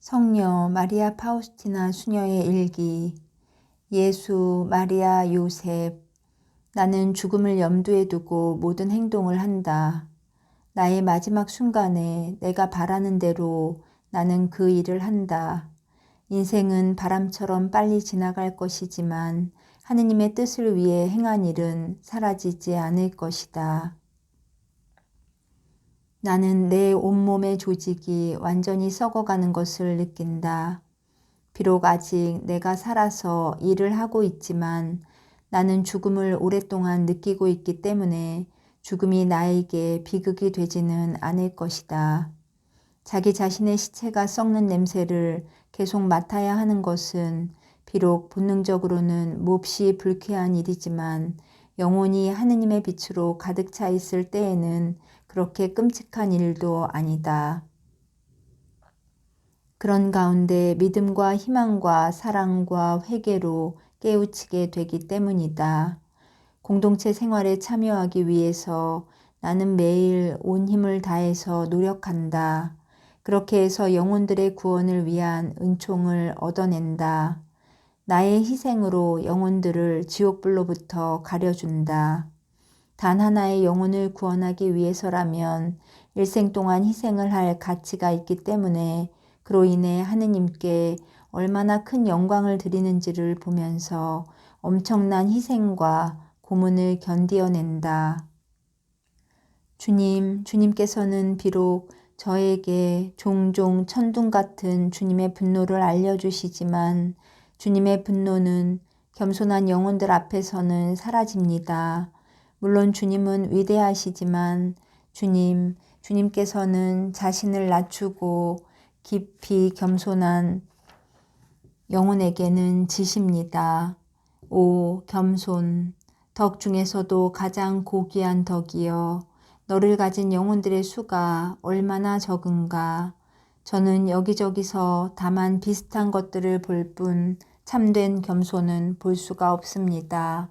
성녀 마리아 파우스티나 수녀의 일기. 예수, 마리아, 요셉. 나는 죽음을 염두에 두고 모든 행동을 한다. 나의 마지막 순간에 내가 바라는 대로 나는 그 일을 한다. 인생은 바람처럼 빨리 지나갈 것이지만 하느님의 뜻을 위해 행한 일은 사라지지 않을 것이다. 나는 내 온몸의 조직이 완전히 썩어가는 것을 느낀다. 비록 아직 내가 살아서 일을 하고 있지만 나는 죽음을 오랫동안 느끼고 있기 때문에 죽음이 나에게 비극이 되지는 않을 것이다. 자기 자신의 시체가 썩는 냄새를 계속 맡아야 하는 것은 비록 본능적으로는 몹시 불쾌한 일이지만 영혼이 하느님의 빛으로 가득 차 있을 때에는 그렇게 끔찍한 일도 아니다. 그런 가운데 믿음과 희망과 사랑과 회개로 깨우치게 되기 때문이다. 공동체 생활에 참여하기 위해서 나는 매일 온 힘을 다해서 노력한다. 그렇게 해서 영혼들의 구원을 위한 은총을 얻어낸다. 나의 희생으로 영혼들을 지옥불로부터 가려준다. 단 하나의 영혼을 구원하기 위해서라면 일생 동안 희생을 할 가치가 있기 때문에 그로 인해 하느님께 얼마나 큰 영광을 드리는지를 보면서 엄청난 희생과 고문을 견디어낸다. 주님께서는 비록 저에게 종종 천둥 같은 주님의 분노를 알려주시지만 주님의 분노는 겸손한 영혼들 앞에서는 사라집니다. 물론 주님은 위대하시지만 주님께서는 자신을 낮추고 깊이 겸손한 영혼에게는 지십니다. 오 겸손, 덕 중에서도 가장 고귀한 덕이여, 너를 가진 영혼들의 수가 얼마나 적은가. 저는 여기저기서 다만 비슷한 것들을 볼 뿐 참된 겸손은 볼 수가 없습니다.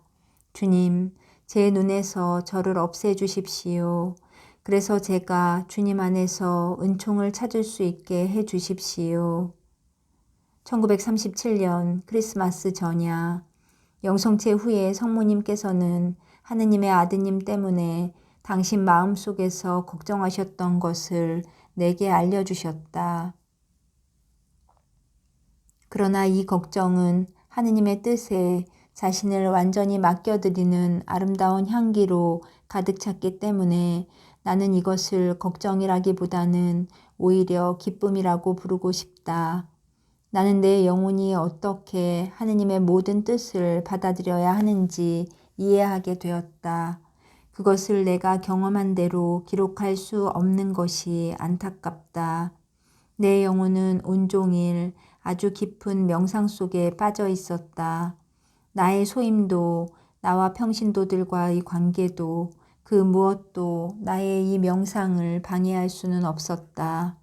주님, 제 눈에서 저를 없애주십시오. 그래서 제가 주님 안에서 은총을 찾을 수 있게 해주십시오. 1937년 크리스마스 전야, 영성체 후에 성모님께서는 하느님의 아드님 때문에 당신 마음속에서 걱정하셨던 것을 내게 알려주셨다. 그러나 이 걱정은 하느님의 뜻에 자신을 완전히 맡겨드리는 아름다운 향기로 가득 찼기 때문에 나는 이것을 걱정이라기보다는 오히려 기쁨이라고 부르고 싶다. 나는 내 영혼이 어떻게 하느님의 모든 뜻을 받아들여야 하는지 이해하게 되었다. 그것을 내가 경험한 대로 기록할 수 없는 것이 안타깝다. 내 영혼은 온종일 아주 깊은 명상 속에 빠져 있었다. 나의 소임도, 나와 평신도들과의 관계도, 그 무엇도 나의 이 명상을 방해할 수는 없었다.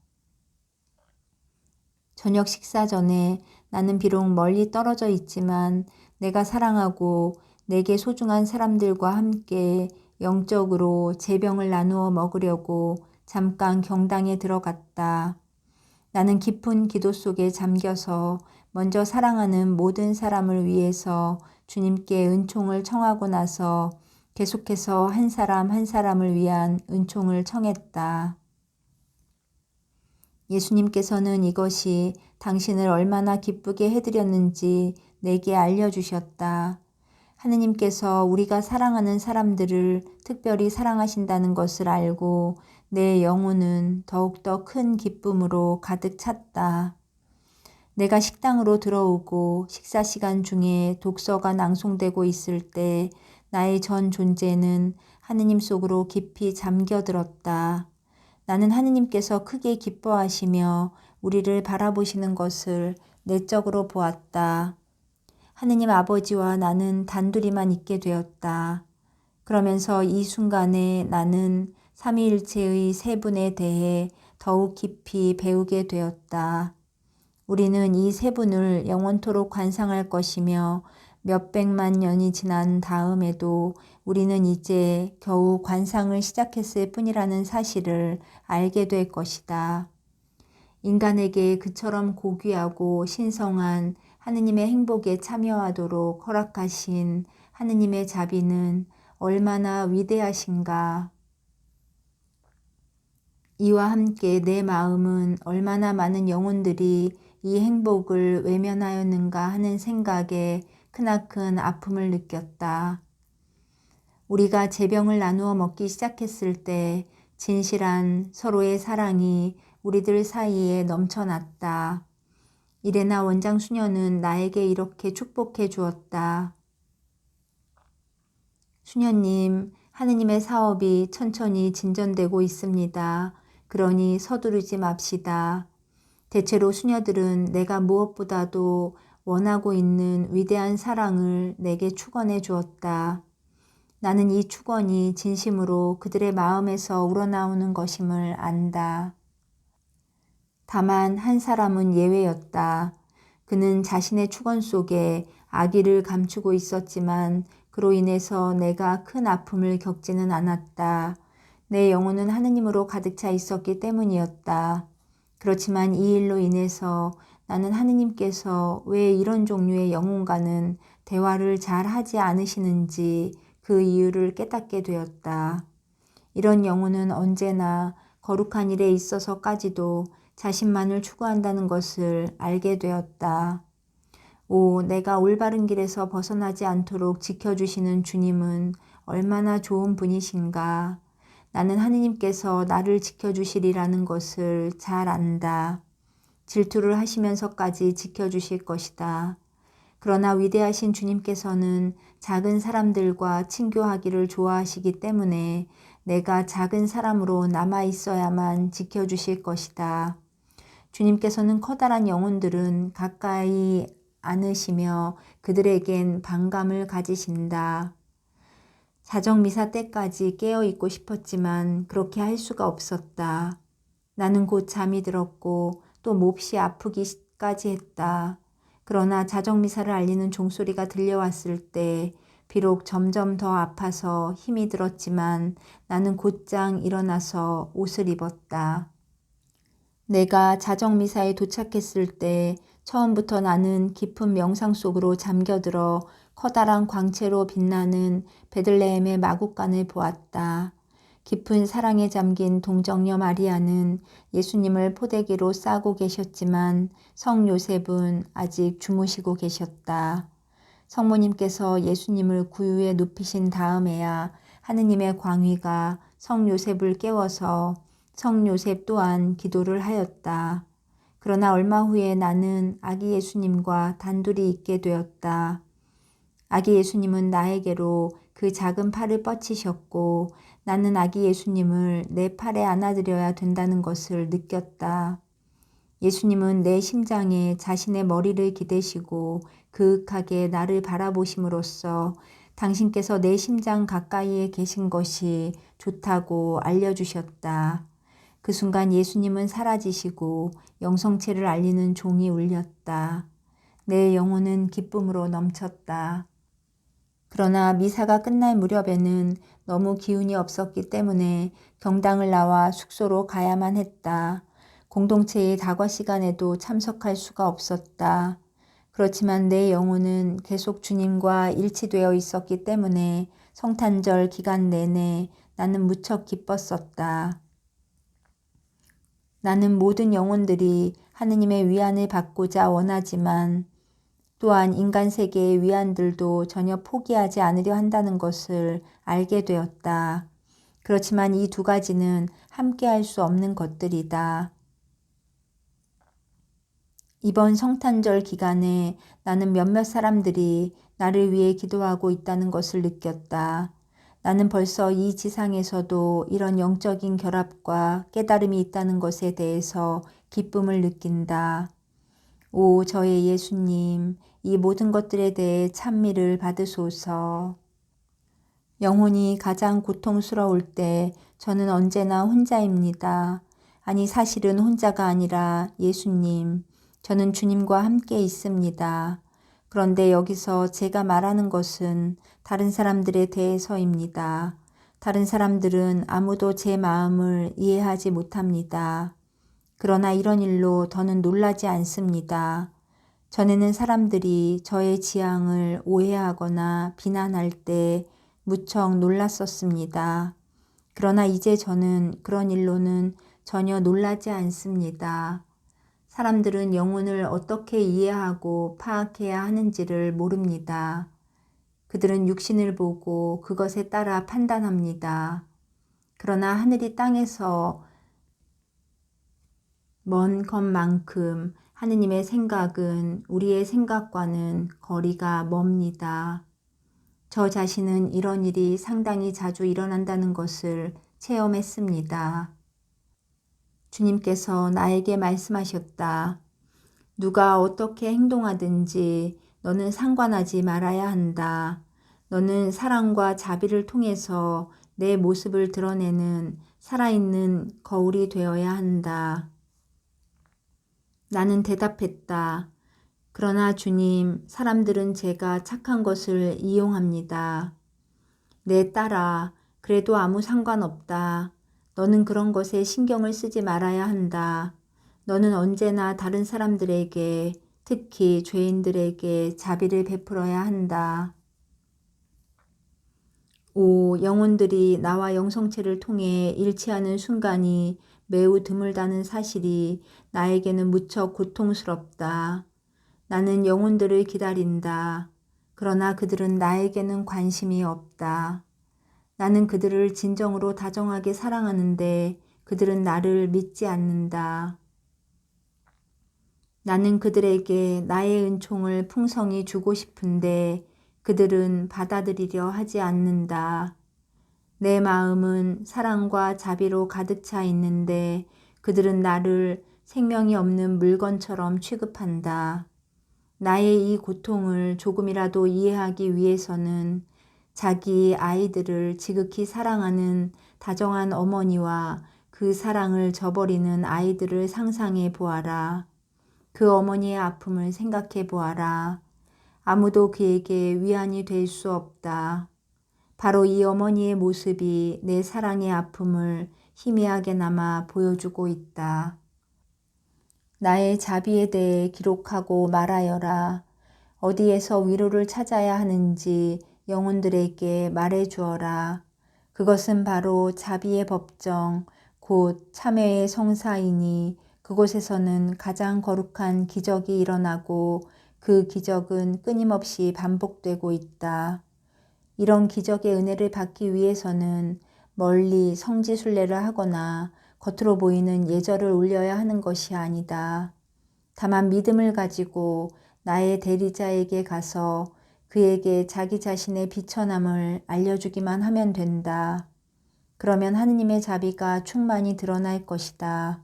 저녁 식사 전에 나는 비록 멀리 떨어져 있지만 내가 사랑하고 내게 소중한 사람들과 함께 영적으로 제병을 나누어 먹으려고 잠깐 경당에 들어갔다. 나는 깊은 기도 속에 잠겨서 먼저 사랑하는 모든 사람을 위해서 주님께 은총을 청하고 나서 계속해서 한 사람 한 사람을 위한 은총을 청했다. 예수님께서는 이것이 당신을 얼마나 기쁘게 해드렸는지 내게 알려주셨다. 하느님께서 우리가 사랑하는 사람들을 특별히 사랑하신다는 것을 알고 내 영혼은 더욱더 큰 기쁨으로 가득 찼다. 내가 식당으로 들어오고 식사 시간 중에 독서가 낭송되고 있을 때 나의 전 존재는 하느님 속으로 깊이 잠겨들었다. 나는 하느님께서 크게 기뻐하시며 우리를 바라보시는 것을 내적으로 보았다. 하느님 아버지와 나는 단둘이만 있게 되었다. 그러면서 이 순간에 나는 삼위일체의 세 분에 대해 더욱 깊이 배우게 되었다. 우리는 이 세 분을 영원토록 관상할 것이며 몇백만 년이 지난 다음에도 우리는 이제 겨우 관상을 시작했을 뿐이라는 사실을 알게 될 것이다. 인간에게 그처럼 고귀하고 신성한 하느님의 행복에 참여하도록 허락하신 하느님의 자비는 얼마나 위대하신가. 이와 함께 내 마음은 얼마나 많은 영혼들이 이 행복을 외면하였는가 하는 생각에 크나큰 아픔을 느꼈다. 우리가 제병을 나누어 먹기 시작했을 때 진실한 서로의 사랑이 우리들 사이에 넘쳐났다. 이레나 원장 수녀는 나에게 이렇게 축복해 주었다. 수녀님, 하느님의 사업이 천천히 진전되고 있습니다. 그러니 서두르지 맙시다. 대체로 수녀들은 내가 무엇보다도 원하고 있는 위대한 사랑을 내게 축원해 주었다. 나는 이 축원이 진심으로 그들의 마음에서 우러나오는 것임을 안다. 다만 한 사람은 예외였다. 그는 자신의 축원 속에 악의를 감추고 있었지만 그로 인해서 내가 큰 아픔을 겪지는 않았다. 내 영혼은 하느님으로 가득 차 있었기 때문이었다. 그렇지만 이 일로 인해서 나는 하느님께서 왜 이런 종류의 영혼과는 대화를 잘 하지 않으시는지 그 이유를 깨닫게 되었다. 이런 영혼은 언제나 거룩한 일에 있어서까지도 자신만을 추구한다는 것을 알게 되었다. 오, 내가 올바른 길에서 벗어나지 않도록 지켜주시는 주님은 얼마나 좋은 분이신가. 나는 하느님께서 나를 지켜주시리라는 것을 잘 안다. 질투를 하시면서까지 지켜주실 것이다. 그러나 위대하신 주님께서는 작은 사람들과 친교하기를 좋아하시기 때문에 내가 작은 사람으로 남아 있어야만 지켜주실 것이다. 주님께서는 커다란 영혼들은 가까이 안으시며 그들에겐 반감을 가지신다. 자정미사 때까지 깨어 있고 싶었지만 그렇게 할 수가 없었다. 나는 곧 잠이 들었고 또 몹시 아프기까지 했다. 그러나 자정미사를 알리는 종소리가 들려왔을 때 비록 점점 더 아파서 힘이 들었지만 나는 곧장 일어나서 옷을 입었다. 내가 자정미사에 도착했을 때 처음부터 나는 깊은 명상 속으로 잠겨들어 커다란 광채로 빛나는 베들레헴의 마구간을 보았다. 깊은 사랑에 잠긴 동정녀 마리아는 예수님을 포대기로 싸고 계셨지만 성 요셉은 아직 주무시고 계셨다. 성모님께서 예수님을 구유에 눕히신 다음에야 하느님의 광위가 성 요셉을 깨워서 성 요셉 또한 기도를 하였다. 그러나 얼마 후에 나는 아기 예수님과 단둘이 있게 되었다. 아기 예수님은 나에게로 그 작은 팔을 뻗치셨고 나는 아기 예수님을 내 팔에 안아드려야 된다는 것을 느꼈다. 예수님은 내 심장에 자신의 머리를 기대시고 그윽하게 나를 바라보심으로써 당신께서 내 심장 가까이에 계신 것이 좋다고 알려주셨다. 그 순간 예수님은 사라지시고 영성체를 알리는 종이 울렸다. 내 영혼은 기쁨으로 넘쳤다. 그러나 미사가 끝날 무렵에는 너무 기운이 없었기 때문에 경당을 나와 숙소로 가야만 했다. 공동체의 다과 시간에도 참석할 수가 없었다. 그렇지만 내 영혼은 계속 주님과 일치되어 있었기 때문에 성탄절 기간 내내 나는 무척 기뻤었다. 나는 모든 영혼들이 하느님의 위안을 받고자 원하지만 또한 인간 세계의 위안들도 전혀 포기하지 않으려 한다는 것을 알게 되었다. 그렇지만 이 두 가지는 함께 할 수 없는 것들이다. 이번 성탄절 기간에 나는 몇몇 사람들이 나를 위해 기도하고 있다는 것을 느꼈다. 나는 벌써 이 지상에서도 이런 영적인 결합과 깨달음이 있다는 것에 대해서 기쁨을 느낀다. 오, 저의 예수님, 이 모든 것들에 대해 찬미를 받으소서. 영혼이 가장 고통스러울 때 저는 언제나 혼자입니다. 아니, 사실은 혼자가 아니라 예수님, 저는 주님과 함께 있습니다. 그런데 여기서 제가 말하는 것은 다른 사람들에 대해서입니다. 다른 사람들은 아무도 제 마음을 이해하지 못합니다. 그러나 이런 일로 더는 놀라지 않습니다. 전에는 사람들이 저의 지향을 오해하거나 비난할 때 무척 놀랐었습니다. 그러나 이제 저는 그런 일로는 전혀 놀라지 않습니다. 사람들은 영혼을 어떻게 이해하고 파악해야 하는지를 모릅니다. 그들은 육신을 보고 그것에 따라 판단합니다. 그러나 하늘이 땅에서 먼 것만큼 하느님의 생각은 우리의 생각과는 거리가 멉니다. 저 자신은 이런 일이 상당히 자주 일어난다는 것을 체험했습니다. 주님께서 나에게 말씀하셨다. 누가 어떻게 행동하든지 너는 상관하지 말아야 한다. 너는 사랑과 자비를 통해서 내 모습을 드러내는 살아있는 거울이 되어야 한다. 나는 대답했다. 그러나 주님, 사람들은 제가 착한 것을 이용합니다. 내 딸아, 그래도 아무 상관없다. 너는 그런 것에 신경을 쓰지 말아야 한다. 너는 언제나 다른 사람들에게, 특히 죄인들에게 자비를 베풀어야 한다. 오, 영혼들이 나와 영성체를 통해 일치하는 순간이 매우 드물다는 사실이 나에게는 무척 고통스럽다. 나는 영혼들을 기다린다. 그러나 그들은 나에게는 관심이 없다. 나는 그들을 진정으로 다정하게 사랑하는데 그들은 나를 믿지 않는다. 나는 그들에게 나의 은총을 풍성히 주고 싶은데 그들은 받아들이려 하지 않는다. 내 마음은 사랑과 자비로 가득 차 있는데 그들은 나를 생명이 없는 물건처럼 취급한다. 나의 이 고통을 조금이라도 이해하기 위해서는 자기 아이들을 지극히 사랑하는 다정한 어머니와 그 사랑을 저버리는 아이들을 상상해 보아라. 그 어머니의 아픔을 생각해 보아라. 아무도 그에게 위안이 될 수 없다. 바로 이 어머니의 모습이 내 사랑의 아픔을 희미하게나마 보여주고 있다. 나의 자비에 대해 기록하고 말하여라. 어디에서 위로를 찾아야 하는지 영혼들에게 말해 주어라. 그것은 바로 자비의 법정, 곧 참회의 성사이니 그곳에서는 가장 거룩한 기적이 일어나고 그 기적은 끊임없이 반복되고 있다. 이런 기적의 은혜를 받기 위해서는 멀리 성지순례를 하거나 겉으로 보이는 예절을 올려야 하는 것이 아니다. 다만 믿음을 가지고 나의 대리자에게 가서 그에게 자기 자신의 비천함을 알려주기만 하면 된다. 그러면 하느님의 자비가 충만히 드러날 것이다.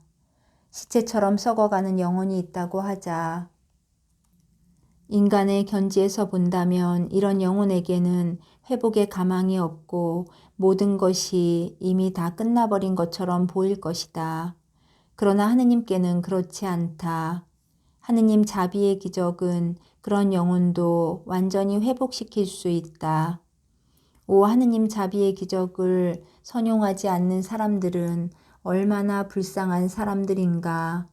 시체처럼 썩어가는 영혼이 있다고 하자. 인간의 견지에서 본다면 이런 영혼에게는 회복의 가망이 없고 모든 것이 이미 다 끝나버린 것처럼 보일 것이다. 그러나 하느님께는 그렇지 않다. 하느님 자비의 기적은 그런 영혼도 완전히 회복시킬 수 있다. 오, 하느님 자비의 기적을 선용하지 않는 사람들은 얼마나 불쌍한 사람들인가.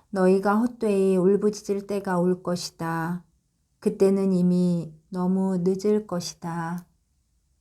너희가 헛되이 울부짖을 때가 올 것이다. 그때는 이미 너무 늦을 것이다.